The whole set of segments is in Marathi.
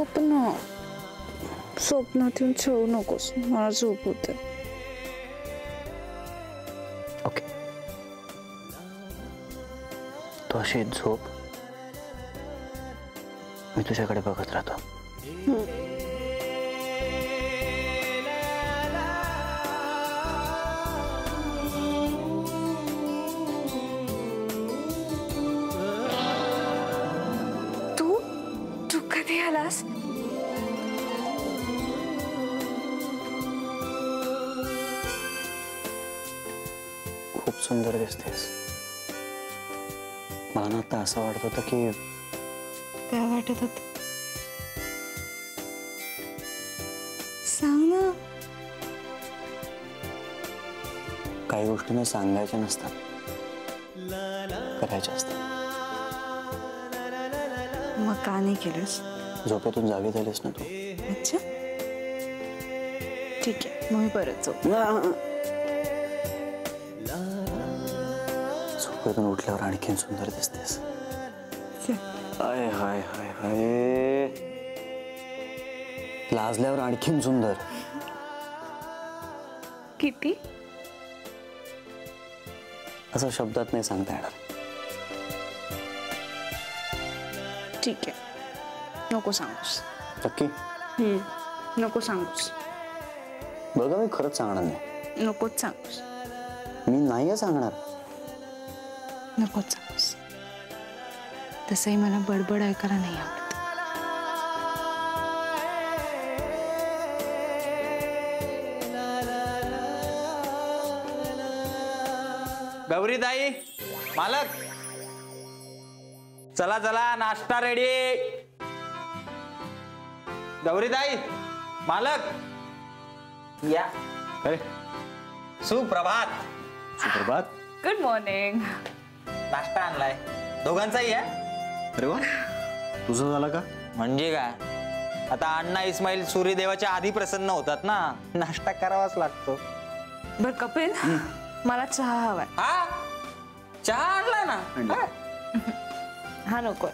स्वप्न स्वप्नात येऊन छळू नकोस, मला झोप होते. ओके, तू अशी झोप, मी तुझ्याकडे बघत राहतो. तू कधी आलास? खूप सुंदर दिसतेस. मला ना आता असं वाटत होतं की काय वाटत होत? सांग ना. काही गोष्टी ना सांगायच्या नसतात, करायच्या असतात. मग का नाही केलंस? झोपेतून जागी झालीस ना तू. अच्छा, ठीक आहे, मग मी परत झोप. झोपेतून उठल्यावर आणखीन सुंदर दिसतेस. हाय हाय हाय हाय, लाजल्यावर आणखीन सुंदर. किती? असं शब्दात नाही सांगता येणार. ठीक आहे, नको सांगूस. नक्की? नको सांगूस. बघा, मी खरंच सांगणार नाही. नकोच सांगूस. मी नाही सांगणार. नकोच सांगूस. तसंही मला बडबड ऐकायला नाही आवडत. गौरीताई, मालक, चला चला, नाश्ता रेडी. गौरीताई, मालक, या. अरे सुप्रभात. सुप्रभात. Good morning. नाश्ता आणलाय, दोघांचाही आहे. अरे वा, तुझं झालं का? म्हणजे काय, आता अण्णा इस्माईल सूर्यदेवाच्या आधी प्रसन्न होतात ना, नाश्ता करावाच लागतो. बर कपिल, मला चहा हवाय. हा, चहा आणलाय ना. हा नकोय,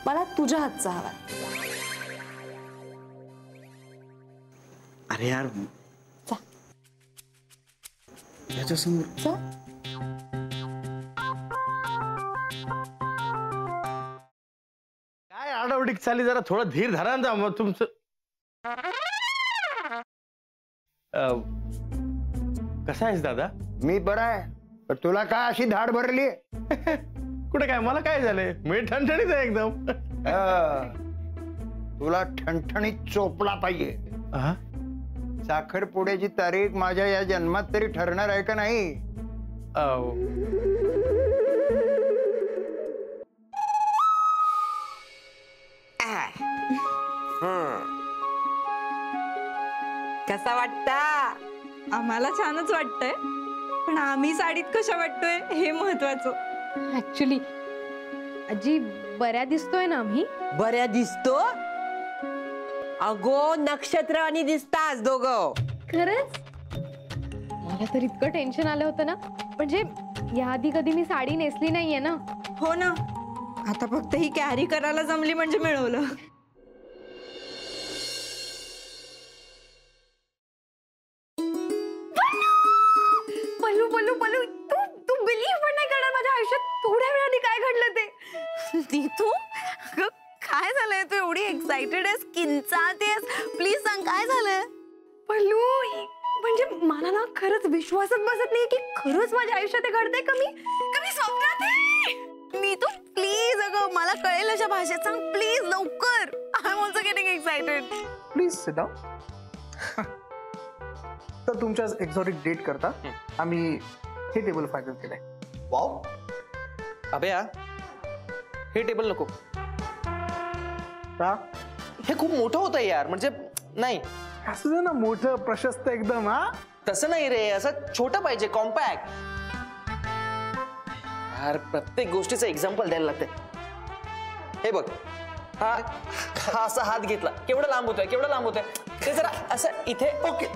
मला तुझ्या हातचा हवाय. अरे यार, जा. याच्या समोर जा. काय आडावडीक चालली, जरा थोडं धीर धरा ना. मग तुमचं कसं आहेस दादा? मी बरा आहे, पण तुला काय अशी धाड भरली? कुठे काय, मला काय झालंय? मी ठणठणीत आहे एकदम. तुला ठणठणीत चोपला पाहिजे. साखरपुड्याची तारीख माझ्या या जन्मात तरी ठरणार आहे का नाही? कसा वाटता? आम्हाला छानच वाटतंय, पण आम्ही साडीत कशा वाटतोय हे महत्वाचं. ऍक्च्युली आजी, बऱ्या दिसतोय ना आम्ही? बऱ्या दिसतो? अगो, नक्षत्र आणि दिसतास दोघं. खरंच? मला तर इतकं टेन्शन आलं होतं ना, म्हणजे याआधी कधी मी साडी नेसली नाहीये ना. हो ना, आता फक्त ही कॅरी करायला जमली म्हणजे मिळवलं. पल्लू पल्लू पल्लू, तू बिलीव्ह पण नाही करणार, माझ्या आयुष्यात थोड्या वेळाने काय घडलं ते. तू काय झालंय? तू एवढी एक्साइटेड आहेस, किंचाळतेस, प्लीज सांग काय झालंय? पल्लू, म्हणजे मला ना खरंच विश्वासच बसत नाही की खरंच माझ्या आयुष्यात घडतंय. कमी स्वप्नात आहे मी. तू प्लीज, अगं मला कळेल अशा भाषेत सांग प्लीज, लवकर. I am also getting excited. Please sit down. तर तुमच्या एक्झॉटिक डेट करता आम्ही हे टेबल फायनल केलंय. वाव, अभया, हे टेबल नको. हे खूप मोठं होतं यार, म्हणजे नाही. असं ना मोठं प्रशस्त एकदम. हा, तसं नाही रे, असं छोटं पाहिजे, कॉम्पॅक्ट. यार, प्रत्येक गोष्टीचं एक्झाम्पल द्यायला लागते. हे बघ, हा असा हात घेतला, केवढा लांब होतोय, केवढा लांब होतोय, ते जरा असं इथे. ओके,